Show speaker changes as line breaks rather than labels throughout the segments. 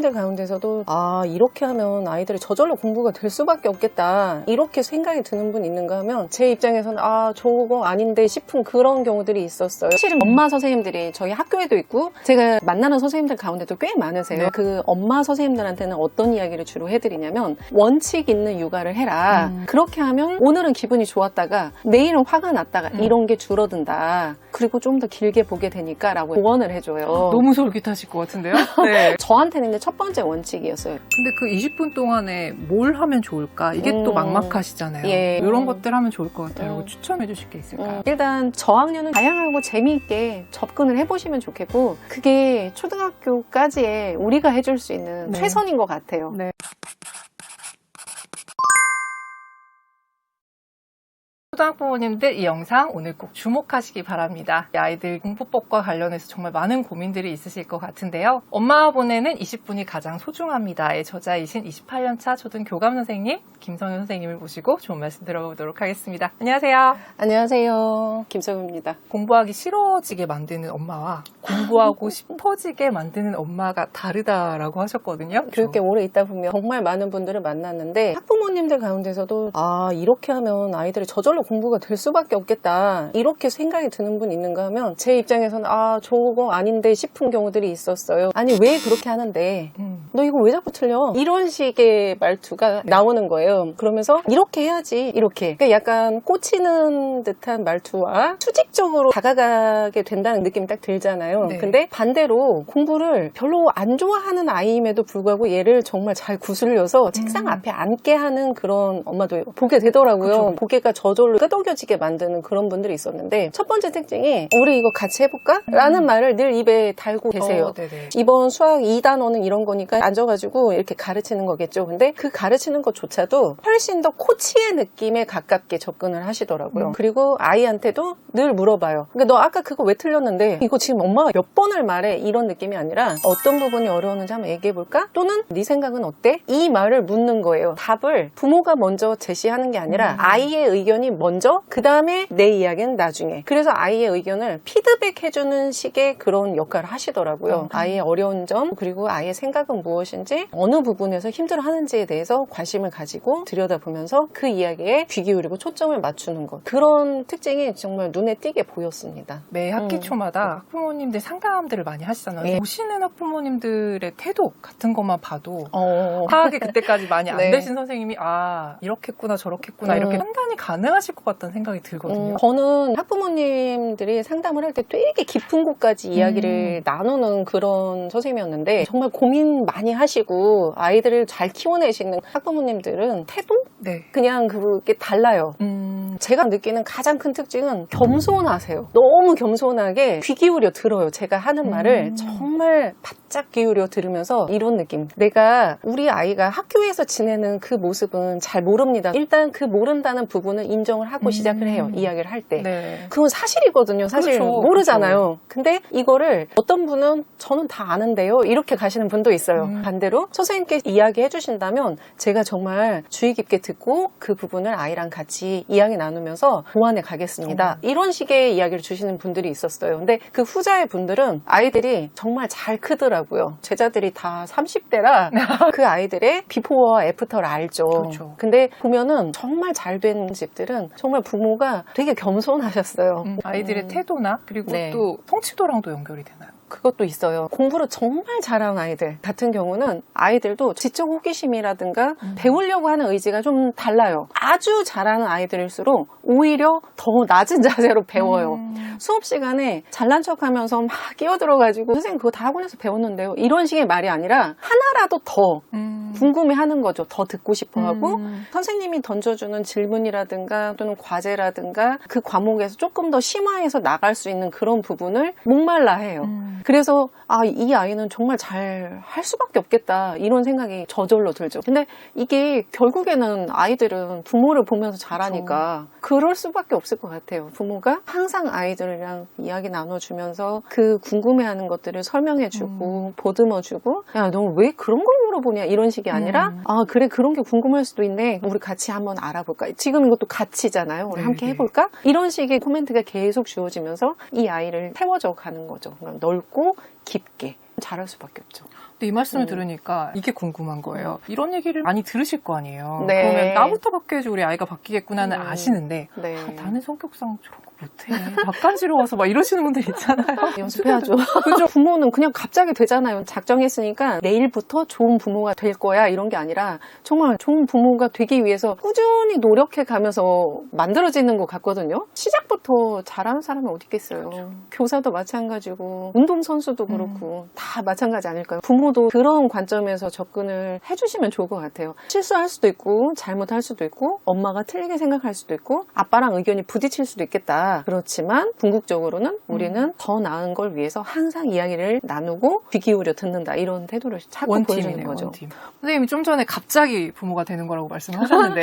학부모님들 가운데서도 이렇게 하면 아이들이 저절로 공부가 될 수밖에 없겠다 이렇게 생각이 드는 분 있는가 하면 제 입장에서는 저거 아닌데 싶은 그런 경우들이 있었어요. 실은 엄마 선생님들이 저희 학교에도 있고 제가 만나는 선생님들 가운데도 꽤 많으세요.
네.
그 엄마 선생님들한테는 어떤 이야기를 주로 해드리냐면 원칙 있는 육아를 해라. 그렇게 하면 오늘은 기분이 좋았다가 내일은 화가 났다가 이런 게 줄어든다. 그리고 좀 더 길게 보게 되니까 라고 조언을 해줘요.
너무 솔깃하실 것 같은데요? 네.
저한테는 이제 첫 번째 원칙이었어요.
근데 그 20분 동안에 뭘 하면 좋을까? 이게 또 막막하시잖아요.
예.
이런 것들 하면 좋을 것 같아요. 추천해 주실 게 있을까요?
일단 저학년은 다양하고 재미있게 접근을 해보시면 좋겠고 그게 초등학교까지의 우리가 해줄 수 있는
네.
최선인 것 같아요.
네. 초등학부모님들 이 영상 오늘 꼭 주목하시기 바랍니다. 이 아이들 공부법과 관련해서 정말 많은 고민들이 있으실 것 같은데요. 엄마와 보내는 20분이 가장 소중합니다의 저자이신 28년차 초등교감 선생님 김성윤 선생님을 모시고 좋은 말씀 들어보도록 하겠습니다. 안녕하세요.
안녕하세요. 김성윤입니다.
공부하기 싫어지게 만드는 엄마와 공부하고 싶어지게 만드는 엄마가 다르다라고 하셨거든요.
그렇게 오래 있다 보면 정말 많은 분들을 만났는데 학부모님들 가운데서도 이렇게 하면 아이들이 저절로 공부가 될 수밖에 없겠다 이렇게 생각이 드는 분 있는가 하면 제 입장에서는 저거 아닌데 싶은 경우들이 있었어요. 아니 왜 그렇게 하는데 너 이거 왜 자꾸 틀려? 이런 식의 말투가 나오는 거예요. 그러면서 이렇게 해야지 이렇게 그러니까 약간 꽂히는 듯한 말투와 수직적으로 다가가게 된다는 느낌이 딱 들잖아요.
네.
근데 반대로 공부를 별로 안 좋아하는 아이임에도 불구하고 얘를 정말 잘 구슬려서 책상 앞에 앉게 하는 그런 엄마도 보게 되더라고요.
그쵸.
고개가 저절로 끄덕여지게 만드는 그런 분들이 있었는데 첫 번째 특징이 우리 이거 같이 해볼까? 라는 말을 늘 입에 달고 계세요.
네네.
이번 수학 2단원은 이런 거니까 앉아가지고 이렇게 가르치는 거겠죠. 근데 그 가르치는 것조차도 훨씬 더 코치의 느낌에 가깝게 접근을 하시더라고요. 그리고 아이한테도 늘 물어봐요. 그러니까 너 아까 그거 왜 틀렸는데 이거 지금 엄마가 몇 번을 말해? 이런 느낌이 아니라 어떤 부분이 어려웠는지 한번 얘기해볼까? 또는 네 생각은 어때? 이 말을 묻는 거예요. 답을 부모가 먼저 제시하는 게 아니라 아이의 의견이 먼저 그 다음에 내 이야기는 나중에. 그래서 아이의 의견을 피드백해주는 식의 그런 역할을 하시더라고요. 아이의 어려운 점 그리고 아이의 생각은 무엇인지 어느 부분에서 힘들어하는지에 대해서 관심을 가지고 들여다보면서 그 이야기에 귀 기울이고 초점을 맞추는 것. 그런 특징이 정말 눈에 띄게 보였습니다.
매 학기 초마다 학부모님들 상담들을 많이 하시잖아요.
예.
오시는 학부모님들의 태도 같은 것만 봐도 파악이 그때까지 많이 안
네.
되신 선생님이 이렇겠구나 저렇겠구나 이렇게 판단이 가능하실 것 같다는 생각이 들거든요.
저는 학부모님들이 상담을 할 때 되게 깊은 곳까지 이야기를 나누는 그런 선생님이었는데 정말 고민 많이 하시고 아이들을 잘 키워내시는 학부모님들은 태도?
네.
그냥 그게 달라요. 제가 느끼는 가장 큰 특징은 겸손하세요. 너무 겸손하게 귀 기울여 들어요. 제가 하는 말을 정말 바짝 기울여 들으면서 이런 느낌. 내가 우리 아이가 학교에서 지내는 그 모습은 잘 모릅니다. 일단 그 모른다는 부분을 인정을 하고 시작을 해요. 이야기를 할 때.
네.
그건 사실이거든요. 사실
그렇죠.
모르잖아요.
그렇죠.
근데 이거를 어떤 분은 저는 다 아는데요. 이렇게 가시는 분도 있어요. 반대로 선생님께 이야기해 주신다면 제가 정말 주의 깊게 듣고 그 부분을 아이랑 같이 이야기 나누면서 보완해 가겠습니다. 이런 식의 이야기를 주시는 분들이 있었어요. 근데 그 후자의 분들은 아이들이 정말 잘 크더라고요. 제자들이 다 30대라 그 아이들의 비포와 애프터를 알죠.
그렇죠.
근데 보면은 정말 잘 된 집들은 정말 부모가 되게 겸손하셨어요.
아이들의 태도나 그리고
네.
또 성취도랑도 연결이 되나요?
그것도 있어요. 공부를 정말 잘하는 아이들 같은 경우는 아이들도 지적 호기심이라든가 배우려고 하는 의지가 좀 달라요. 아주 잘하는 아이들일수록 오히려 더 낮은 자세로 배워요. 수업 시간에 잘난 척하면서 막 끼어들어가지고 선생님 그거 다 학원에서 배웠는데요. 이런 식의 말이 아니라 하나라도 더 궁금해하는 거죠. 더 듣고 싶어하고 선생님이 던져주는 질문이라든가 또는 과제라든가 그 과목에서 조금 더 심화해서 나갈 수 있는 그런 부분을 목말라 해요. 그래서 이 아이는 정말 잘 할 수밖에 없겠다 이런 생각이 저절로 들죠. 근데 이게 결국에는 아이들은 부모를 보면서 자라니까 그럴 수밖에 없을 것 같아요. 부모가 항상 아이들이랑 이야기 나눠주면서 그 궁금해하는 것들을 설명해주고 보듬어주고 야, 너 왜 그런 걸 물어보냐 이런 식이 아니라 그래 그런 게 궁금할 수도 있네. 우리 같이 한번 알아볼까. 지금 이것도 같이잖아요. 우리 함께 해볼까? 이런 식의 코멘트가 계속 주어지면서 이 아이를 태워져 가는 거죠. 넓고 깊게 자랄 수밖에 없죠.
근데 이 말씀을 들으니까 이게 궁금한 거예요. 이런 얘기를 많이 들으실 거 아니에요.
네.
그러면 나부터 바뀌어야지 우리 아이가 바뀌겠구나는 아시는데
네.
나는 성격상 저런 거 못해. 바깥지러워서 막 이러시는 분들 있잖아요.
연습해야죠. 그죠? 부모는 그냥 갑자기 되잖아요. 작정했으니까 내일부터 좋은 부모가 될 거야 이런 게 아니라 정말 좋은 부모가 되기 위해서 꾸준히 노력해 가면서 만들어지는 것 같거든요. 시작부터 잘하는 사람이 어디 있겠어요.
그렇죠.
교사도 마찬가지고 운동선수도 그렇고 다 마찬가지 아닐까요? 부모도 그런 관점에서 접근을 해주시면 좋을 것 같아요. 실수할 수도 있고 잘못할 수도 있고 엄마가 틀리게 생각할 수도 있고 아빠랑 의견이 부딪힐 수도 있겠다. 그렇지만 궁극적으로는 우리는 더 나은 걸 위해서 항상 이야기를 나누고 귀 기울여 듣는다. 이런 태도를 자꾸 보여주는 거죠.
원팀. 선생님이 좀 전에 갑자기 부모가 되는 거라고 말씀하셨는데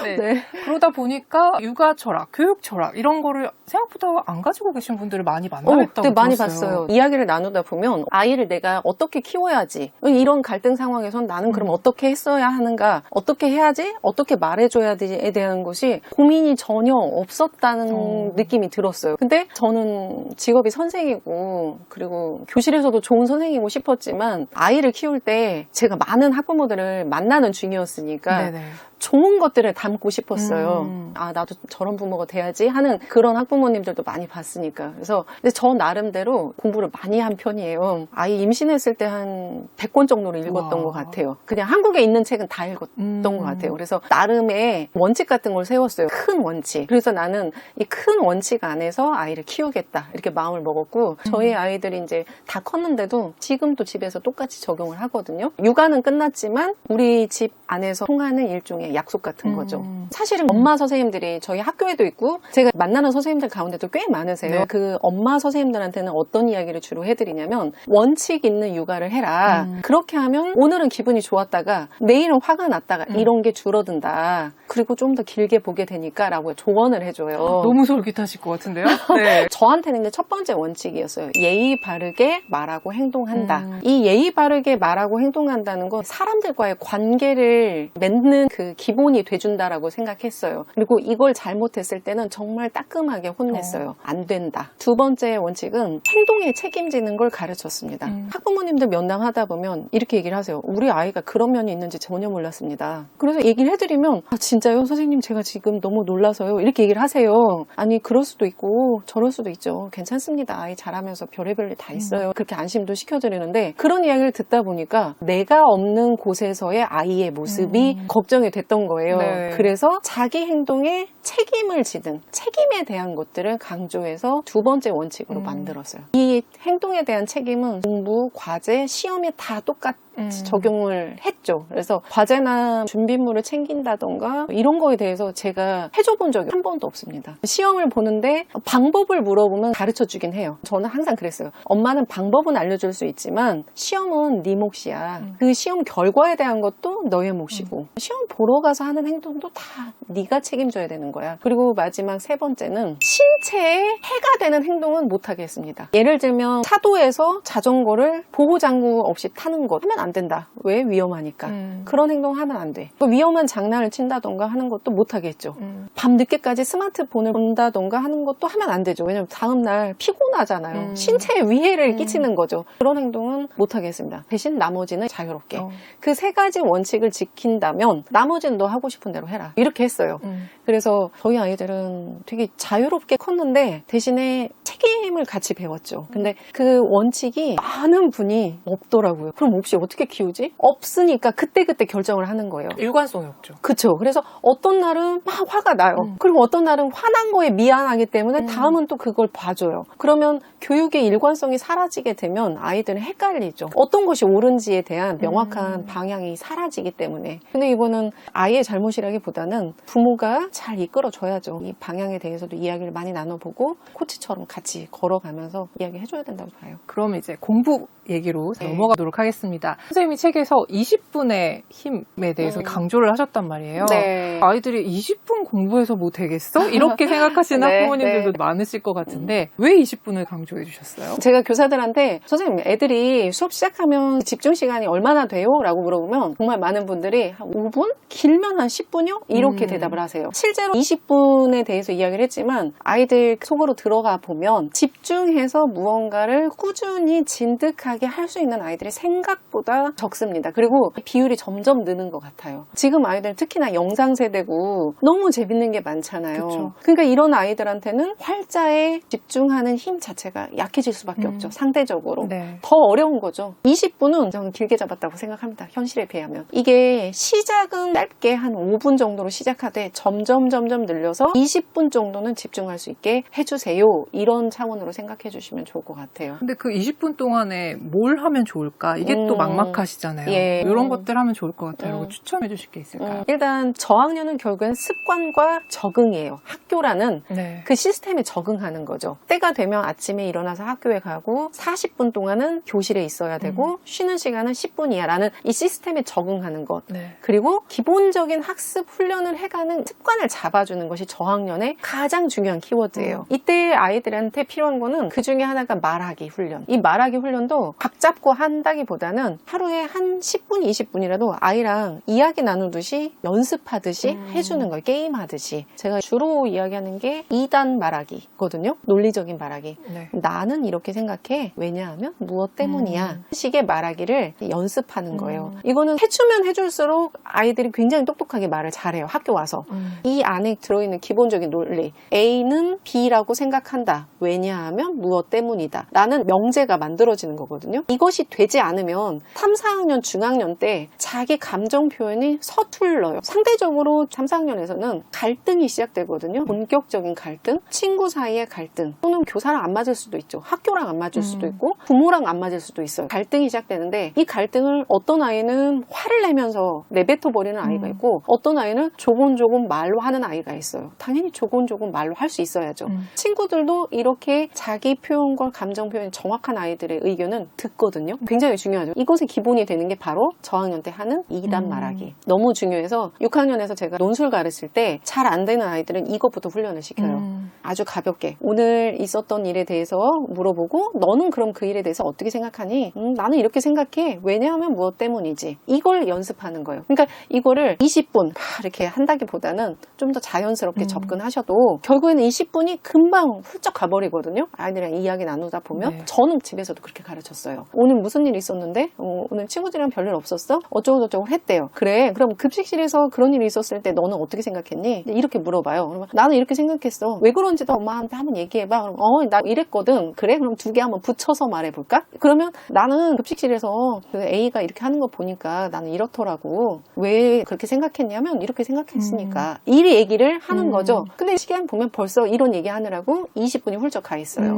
네.
네.
그러다 보니까 육아 철학, 교육 철학 이런 거를 생각보다 안 가지고 계신 분들을 많이 만나겠다고
네, 많이
들었어요.
봤어요. 이야기를 나누다 보면 아이를 내가 어떻게 키워야지 이런 갈등 상황에선 나는 그럼 어떻게 했어야 하는가 어떻게 해야지 어떻게 말해줘야 되지에 대한 것이 고민이 전혀 없었다는 느낌이 들었어요. 근데 저는 직업이 선생이고 그리고 교실에서도 좋은 선생이고 싶었지만 아이를 키울 때 제가 많은 학부모들을 만나는 중이었으니까
네네.
좋은 것들을 담고 싶었어요. 아, 나도 저런 부모가 돼야지 하는 그런 학부모님들도 많이 봤으니까. 그래서 근데 저 나름대로 공부를 많이 한 편이에요. 아이 임신했을 때 한 100권 정도를 읽었던
와.
것 같아요. 그냥 한국에 있는 책은 다 읽었던 것 같아요. 그래서 나름의 원칙 같은 걸 세웠어요. 큰 원칙. 그래서 나는 이 큰 원칙 안에서 아이를 키우겠다. 이렇게 마음을 먹었고 저희 아이들이 이제 다 컸는데도 지금도 집에서 똑같이 적용을 하거든요. 육아는 끝났지만 우리 집 안에서 통하는 일종의 약속 같은 거죠. 사실은 엄마 선생님들이 저희 학교에도 있고 제가 만나는 선생님들 가운데도 꽤 많으세요.
네.
그 엄마 선생님들한테는 어떤 이야기를 주로 해드리냐면 원칙 있는 육아를 해라. 그렇게 하면 오늘은 기분이 좋았다가 내일은 화가 났다가 이런 게 줄어든다. 그리고 좀 더 길게 보게 되니까 라고 조언을 해줘요.
너무 솔깃하실 것 같은데요? 네.
저한테는 이제 첫 번째 원칙이었어요. 예의 바르게 말하고 행동한다. 이 예의 바르게 말하고 행동한다는 건 사람들과의 관계를 맺는 그 기본이 돼준다라고 생각했어요. 그리고 이걸 잘못했을 때는 정말 따끔하게 혼냈어요. 안 된다. 두 번째 원칙은 행동에 책임지는 걸 가르쳤습니다. 학부모님들 면담하다 보면 이렇게 얘기를 하세요. 우리 아이가 그런 면이 있는지 전혀 몰랐습니다. 그래서 얘기를 해드리면 아, 진짜요? 선생님 제가 지금 너무 놀라서요. 이렇게 얘기를 하세요. 아니 그럴 수도 있고 저럴 수도 있죠. 괜찮습니다. 아이 잘하면서 별의별 일 다 있어요. 그렇게 안심도 시켜드리는데 그런 이야기를 듣다 보니까 내가 없는 곳에서의 아이의 모습이 걱정이 됐던 거예요.
네.
그래서 자기 행동에 책임을 지는 책임에 대한 것들을 강조해서 두 번째 원칙으로 만들었어요. 이 행동에 대한 책임은 공부, 과제, 시험에 다 똑같이 적용을 했죠. 그래서 과제나 준비물을 챙긴다던가 이런 거에 대해서 제가 해줘본 적이 한 번도 없습니다. 시험을 보는데 방법을 물어보면 가르쳐주긴 해요. 저는 항상 그랬어요. 엄마는 방법은 알려줄 수 있지만 시험은 네 몫이야. 그 시험 결과에 대한 것도 너의 몫이고 시험 보러 가서 하는 행동도 다 네가 책임져야 되는 거야. 그리고 마지막 세 번째는 신체에 해가 되는 행동은 못하게 했습니다. 예를 들면 차도에서 자전거를 보호장구 없이 타는 것 하면 안 된다. 왜? 위험하니까. 그런 행동 하면 안 돼. 위험한 장난을 친다던가 하는 것도 못하게 했죠. 밤 늦게까지 스마트폰을 본다던가 하는 것도 하면 안 되죠. 왜냐면 다음날 피곤하잖아요. 신체에 위해를 끼치는 거죠. 그런 행동은 못하게 했습니다. 대신 나머지는 자유롭게. 그 세 가지 원칙을 지킨다면 나머지는 너 하고 싶은 대로 해라. 이렇게 했어요. 그래서 저희 아이들은 되게 자유롭게 컸는데 대신에 책임을 같이 배웠죠. 근데 그 원칙이 많은 분이 없더라고요. 그럼 없이 어떻게 키우지? 없으니까 그때그때 결정을 하는 거예요.
일관성이 없죠.
그쵸. 그래서 어떤 날은 막 화가 나요. 그리고 어떤 날은 화난 거에 미안하기 때문에 다음은 또 그걸 봐줘요. 그러면 교육의 일관성이 사라지게 되면 아이들은 헷갈리죠. 어떤 것이 옳은지에 대한 명확한 방향이 사라지기 때문에. 근데 이거는 아이의 잘못이라기보다는 부모가 잘 이끌어줘야죠. 이 방향에 대해서도 이야기를 많이 나눠보고 코치처럼 같이 걸어가면서 이야기해줘야 된다고 봐요.
그럼 이제 공부 얘기로 넘어가도록 하겠습니다. 선생님이 책에서 20분의 힘에 대해서 강조를 하셨단 말이에요.
네.
아이들이 20분 공부해서 뭐 되겠어? 이렇게 생각하시는
네,
학부모님들도
네.
많으실 것 같은데 왜 20분을 강조해 주셨어요?
제가 교사들한테 선생님 애들이 수업 시작하면 집중 시간이 얼마나 돼요? 라고 물어보면 정말 많은 분들이 한 5분? 길면 한 10분이요? 이렇게 대답을 하세요. 실제로 20분에 대해서 이야기를 했지만 아이들 속으로 들어가 보면 집중해서 무언가를 꾸준히 진득하게 할 수 있는 아이들이 생각보다 적습니다. 그리고 비율이 점점 느는 것 같아요. 지금 아이들 특히나 영상 세대고 너무 재밌는 게 많잖아요.
그쵸.
그러니까 이런 아이들한테는 활자에 집중하는 힘 자체가 약해질 수밖에 없죠. 상대적으로.
네.
더 어려운 거죠. 20분은 저는 길게 잡았다고 생각합니다. 현실에 비하면. 이게 시작은 짧게 한 5분 정도로 시작하되 점점 늘려서 20분 정도는 집중할 수 있게 해주세요. 이런 차원으로 생각해 주시면 좋을 것 같아요.
근데 그 20분 동안에 뭘 하면 좋을까? 이게 또 막막하시잖아요.
예.
이런 것들 하면 좋을 것 같아요. 이거 추천해 주실 게 있을까요?
일단 저학년은 결국엔 습관과 적응이에요. 학교라는
네.
그 시스템에 적응하는 거죠. 때가 되면 아침에 일어나서 학교에 가고 40분 동안은 교실에 있어야 되고 쉬는 시간은 10분이야 라는 이 시스템에 적응하는 것.
네.
그리고 기본적인 학습 훈련을 해가는 습관을 잡아주는 것이 저학년의 가장 중요한 키워드예요. 이때 아이들한테 필요한 거는 그 중에 하나가 말하기 훈련. 이 말하기 훈련도 각 잡고 한다기보다는 하루에 한 10분, 20분이라도 아이랑 이야기 나누듯이 연습하듯이 해주는 거예요. 게임하듯이. 제가 주로 이야기하는 게 2단 말하기거든요. 논리적인 말하기.
네.
나는 이렇게 생각해. 왜냐하면 무엇 때문이야. 식의 말하기를 연습하는 거예요. 이거는 해주면 해줄수록 아이들이 굉장히 똑똑하게 말을 잘해요. 학교 와서. 이 안에 들어있는 기본적인 논리. A는 B라고 생각한다. 왜냐하면 무엇 때문이다. 라는 명제가 만들어지는 거거든요. 이것이 되지 않으면 3, 4학년, 중학년 때 자기 감정 표현이 서툴러요. 상대적으로 3, 4학년에서는 갈등이 시작되거든요. 본격적인 갈등, 친구 사이의 갈등, 또는 교사랑 안 맞을 수도 있죠. 학교랑 안 맞을 수도 있고 부모랑 안 맞을 수도 있어요. 갈등이 시작되는데 이 갈등을 어떤 아이는 화를 내면서 내뱉어 버리는 아이가 있고 어떤 아이는 조곤조곤 말로 하는 아이가 있어요. 당연히 조곤조곤 말로 할 수 있어야죠. 친구들도 이렇게 자기 표현과 감정 표현이 정확한 아이들의 의견은 듣거든요. 굉장히 중요하죠. 이것의 기본이 되는 게 바로 저학년 때 하는 2단 말하기. 너무 중요해서 6학년에서 제가 논술 가르칠 때 잘 안 되는 아이들은 이것부터 훈련을 시켜요. 아주 가볍게 오늘 있었던 일에 대해서 물어보고 너는 그럼 그 일에 대해서 어떻게 생각하니? 나는 이렇게 생각해. 왜냐하면 무엇 때문이지? 이걸 연습하는 거예요. 그러니까 이거를 20분 이렇게 한다기보다는 좀 더 자연스럽게 접근하셔도 결국에는 20분이 금방 훌쩍 가버리거든요. 아이들이랑 이야기 나누다 보면
네.
저는 집에서도 그렇게 가르쳤어요. 오늘 무슨 일 있었는데? 오늘 친구들이랑 별일 없었어? 어쩌고저쩌고 했대요. 그래 그럼 급식실에서 그런 일이 있었을 때 너는 어떻게 생각했니? 이렇게 물어봐요. 그러면 나는 이렇게 생각했어. 왜 그런지도 엄마한테 한번 얘기해봐. 그럼 나 이랬거든. 그래? 그럼 두 개 한번 붙여서 말해볼까? 그러면 나는 급식실에서 그 A가 이렇게 하는 거 보니까 나는 이렇더라고. 왜 그렇게 생각했냐면 이렇게 생각했으니까. 이 얘기를 하는 거죠. 근데 시간 보면 벌써 이런 얘기 하느라고 20분이 훌쩍 가 있어요.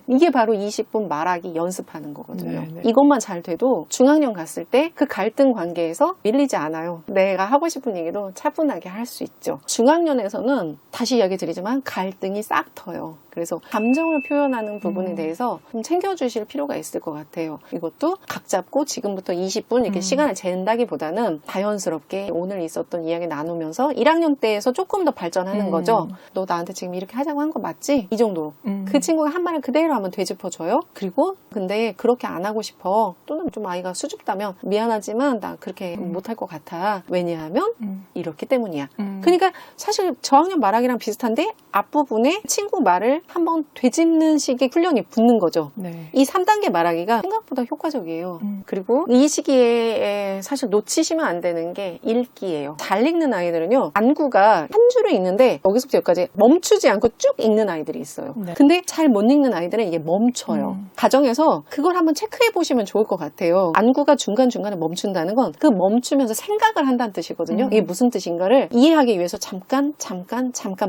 이게 바로 20분 말하기 연습하는 거거든요.
네네.
이것만 잘 돼도 중학년 갔을 때 그 갈등 관계에서 밀리지 않아요. 내가 하고 싶은 얘기도 차분하게 할 수 있죠. 중학년에서는 다시 이야기 드리지만 갈등이 싹 터요. 그래서 감정을 표현하는 부분에 대해서 좀 챙겨주실 필요가 있을 것 같아요. 이것도 각 잡고 지금부터 20분 이렇게 시간을 잰다기보다는 자연스럽게 오늘 있었던 이야기 나누면서 1학년 때에서 조금 더 발전하는 거죠. 너 나한테 지금 이렇게 하자고 한 거 맞지? 이 정도로. 그 친구가 한 말을 그대로 한번 되짚어줘요. 그리고 근데 그렇게 안 하고 싶어. 또는 좀 아이가 수줍다면 미안하지만 나 그렇게 못할 것 같아. 왜냐하면 이렇기 때문이야. 그러니까 사실 저학년 말하기랑 비슷한데 앞부분에 친구 말을 한번 되짚는 식의 훈련이 붙는 거죠.
네.
이 3단계 말하기가 생각보다 효과적이에요. 그리고 이 시기에 사실 놓치시면 안 되는 게 읽기예요. 잘 읽는 아이들은요. 안구가 한 줄을 읽는데 여기서부터 여기까지 멈추지 않고 쭉 읽는 아이들이 있어요.
네.
근데 잘 못 읽는 아이들은 이게 멈춰요. 가정에서 그걸 한번 체크해 보시면 좋을 것 같아요. 안구가 중간중간에 멈춘다는 건 그 멈추면서 생각을 한다는 뜻이거든요. 이게 무슨 뜻인가를 이해하기 위해서 잠깐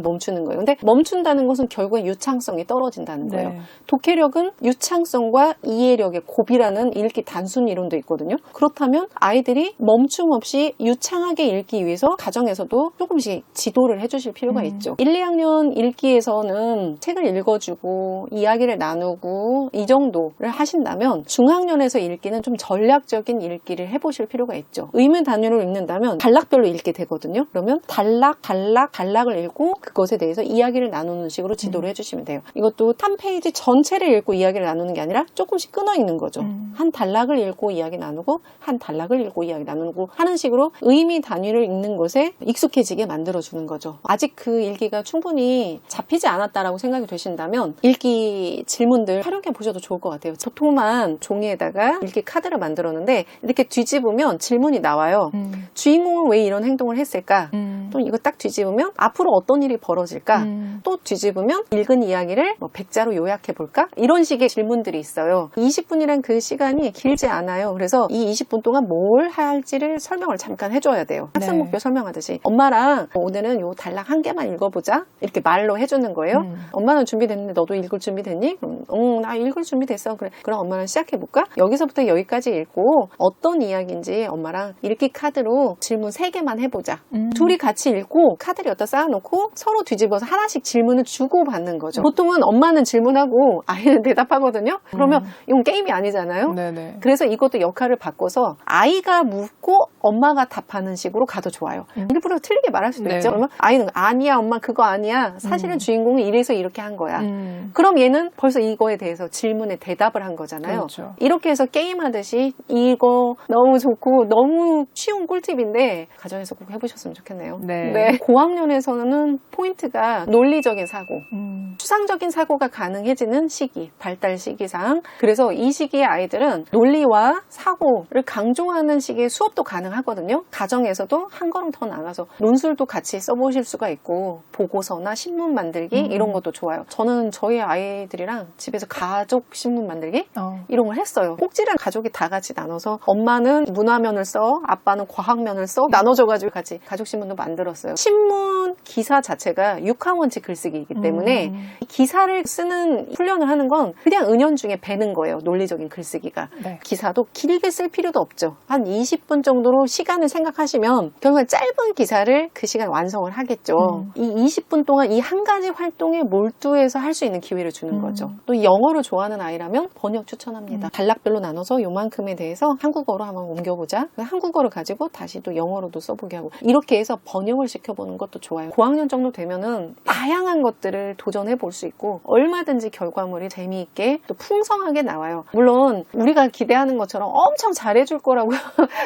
멈추는 거예요. 근데 멈춘다는 것은 결국엔 유창 유창성이 떨어진다는 거예요.
네.
독해력은 유창성과 이해력의 곱이라는 읽기 단순 이론도 있거든요. 그렇다면 아이들이 멈춤 없이 유창하게 읽기 위해서 가정에서도 조금씩 지도를 해주실 필요가 있죠. 1, 2학년 읽기에서는 책을 읽어주고 이야기를 나누고 이 정도를 하신다면 중학년에서 읽기는 좀 전략적인 읽기를 해보실 필요가 있죠. 의문 단위로 읽는다면 단락별로 읽게 되거든요. 그러면 단락을 읽고 그것에 대해서 이야기를 나누는 식으로 지도를 해주시면 돼요. 이것도 한 페이지 전체를 읽고 이야기를 나누는 게 아니라 조금씩 끊어 읽는 거죠. 한 단락을 읽고 이야기 나누고 한 단락을 읽고 이야기 나누고 하는 식으로 의미 단위를 읽는 것에 익숙해지게 만들어주는 거죠. 아직 그 읽기가 충분히 잡히지 않았다라고 생각이 되신다면 읽기 질문들 활용해 보셔도 좋을 것 같아요. 보통만 종이에다가 읽기 카드를 만들었는데 이렇게 뒤집으면 질문이 나와요. 주인공은 왜 이런 행동을 했을까? 또 이거 딱 뒤집으면 앞으로 어떤 일이 벌어질까? 또 뒤집으면 읽은 이야기를 100자로 요약해 볼까? 이런 식의 질문들이 있어요. 20분이란 그 시간이 길지 않아요. 그래서 이 20분 동안 뭘 할지를 설명을 잠깐 해줘야 돼요. 학습
네.
목표 설명하듯이 엄마랑 오늘은 요 단락 한 개만 읽어보자 이렇게 말로 해주는 거예요. 엄마는 준비됐는데 너도 읽을 준비 됐니? 나 읽을 준비 됐어. 그래. 그럼 엄마랑 시작해볼까? 여기서부터 여기까지 읽고 어떤 이야기인지 엄마랑 읽기 카드로 질문 3개만 해보자. 둘이 같이 읽고 카드를 여기다 쌓아놓고 서로 뒤집어서 하나씩 질문을 주고받는 거죠. 보통은 엄마는 질문하고 아이는 대답하거든요. 그러면 이건 게임이 아니잖아요.
네네.
그래서 이것도 역할을 바꿔서 아이가 묻고 엄마가 답하는 식으로 가도 좋아요. 일부러 틀리게 말할 수도
네.
있죠. 그러면 아이는 아니야 엄마 그거 아니야. 사실은 주인공은 이래서 이렇게 한 거야. 그럼 얘는 벌써 이거에 대해서 질문에 대답을 한 거잖아요.
그렇죠.
이렇게 해서 게임하듯이 이거 너무 좋고 너무 쉬운 꿀팁인데 가정에서 꼭 해보셨으면 좋겠네요.
네.
고학년에서는 포인트가 논리적인 사고, 추상적인 사고가 가능해지는 시기, 발달 시기상. 그래서 이 시기의 아이들은 논리와 사고를 강조하는 시기의 수업도 가능하거든요. 가정에서도 한 걸음 더 나가서 논술도 같이 써보실 수가 있고 보고서나 신문 만들기 이런 것도 좋아요. 저는 저희 아이들이랑 집에서 가족 신문 만들기 이런 걸 했어요. 꼭지를 가족이 다 같이 나눠서 엄마는 문화면을 써, 아빠는 과학면을 써 나눠줘가지고 같이 가족 신문도 만들었어요. 신문 기사 자체가 6학원치 글쓰기이기 때문에 이 기사를 쓰는 훈련을 하는 건 그냥 은연중에 배는 거예요. 논리적인 글쓰기가.
네.
기사도 길게 쓸 필요도 없죠. 한 20분 정도로 시간을 생각하시면 결국엔 짧은 기사를 그 시간 완성을 하겠죠. 이 20분 동안 이 한 가지 활동에 몰두해서 할 수 있는 기회를 주는 거죠. 또 영어를 좋아하는 아이라면 번역 추천합니다. 단락별로 나눠서 요만큼에 대해서 한국어로 한번 옮겨보자. 한국어를 가지고 다시 또 영어로도 써보게 하고 이렇게 해서 번역을 시켜보는 것도 좋아요. 고학년 정도 되면은 다양한 것들을 도전해 볼 수 있고 얼마든지 결과물이 재미있게 또 풍성하게 나와요. 물론 우리가 기대하는 것처럼 엄청 잘해줄 거라고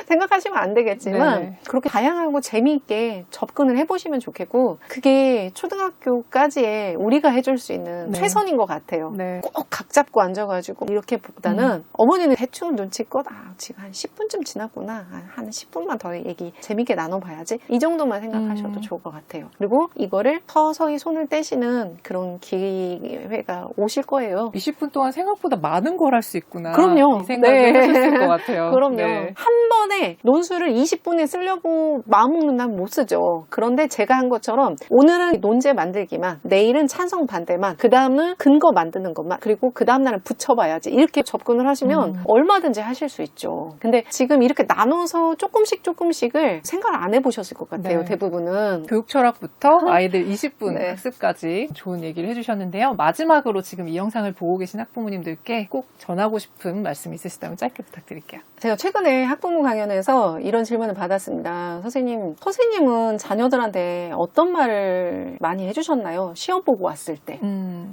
생각하시면 안 되겠지만
네.
그렇게 다양하고 재미있게 접근을 해보시면 좋겠고 그게 초등학교까지의 우리가 해줄 수 있는
네.
최선인 것 같아요.
네.
꼭 각 잡고 앉아가지고 이렇게 보다는 어머니는 대충 눈치껏 지금 한 10분쯤 지났구나. 한 10분만 더 얘기 재밌게 나눠봐야지. 이 정도만 생각하셔도 좋을 것 같아요. 그리고 이거를 서서히 손을 떼시는 그런 기회가 오실 거예요.
20분 동안 생각보다 많은 걸 할 수 있구나.
그럼요.
이 생각을
네.
하셨을 것 같아요.
그럼요.
네.
한 번에 논술을 20분에 쓰려고 마음먹는 난 못 쓰죠. 그런데 제가 한 것처럼 오늘은 논제 만들기만, 내일은 찬성 반대만, 그 다음은 근거 만드는 것만, 그리고 그 다음 날은 붙여봐야지. 이렇게 접근을 하시면 얼마든지 하실 수 있죠. 근데 지금 이렇게 나눠서 조금씩을 생각을 안 해보셨을 것 같아요.
네.
대부분은.
교육 철학부터 아이들 20분
네.
학습까지 좋은 얘기를 해주셨는데요. 마지막으로 지금 이 영상을 보고 계신 학부모님들께 꼭 전하고 싶은 말씀 있으시다면 짧게 부탁드릴게요.
제가 최근에 학부모 강연에서 이런 질문을 받았습니다. 선생님은 자녀들한테 어떤 말을 많이 해주셨나요? 시험 보고 왔을 때.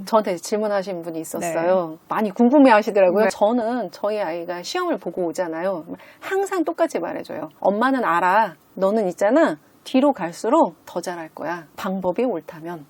저한테 질문하신 분이 있었어요.
네.
많이 궁금해 하시더라고요.
네.
저는 저희 아이가 시험을 보고 오잖아요. 항상 똑같이 말해줘요. 엄마는 알아. 너는 있잖아. 뒤로 갈수록 더 잘할 거야. 방법이 옳다면.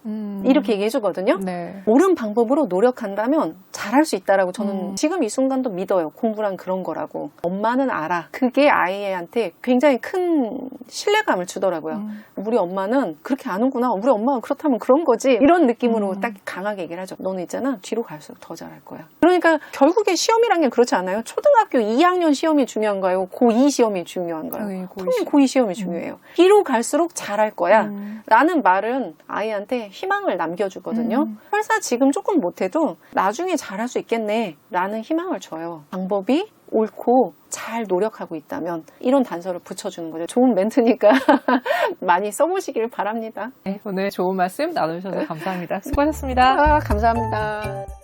이렇게 얘기해주거든요.
네.
옳은 방법으로 노력한다면 잘할 수 있다라고 저는 지금 이 순간도 믿어요. 공부란 그런 거라고. 엄마는 알아. 그게 아이한테 굉장히 큰 신뢰감을 주더라고요. 우리 엄마는 그렇게 아는구나. 우리 엄마가 그렇다면 그런 거지. 이런 느낌으로 딱 강하게 얘기를 하죠. 너는 있잖아. 뒤로 갈수록 더 잘할 거야. 그러니까 결국에 시험이란 게 그렇지 않아요? 초등학교 2학년 시험이 중요한가요? 고2 시험이 중요한가요?
당연히
고2 시험이 중요해요. 뒤로 갈수록 갈수록 잘할 거야 라는 말은 아이한테 희망을 남겨주거든요. 설사 지금 조금 못해도 나중에 잘할 수 있겠네 라는 희망을 줘요. 방법이 옳고 잘 노력하고 있다면 이런 단서를 붙여주는 거죠. 좋은 멘트니까 많이 써보시길 바랍니다.
네, 오늘 좋은 말씀 나눠주셔서 감사합니다. 수고하셨습니다.
감사합니다.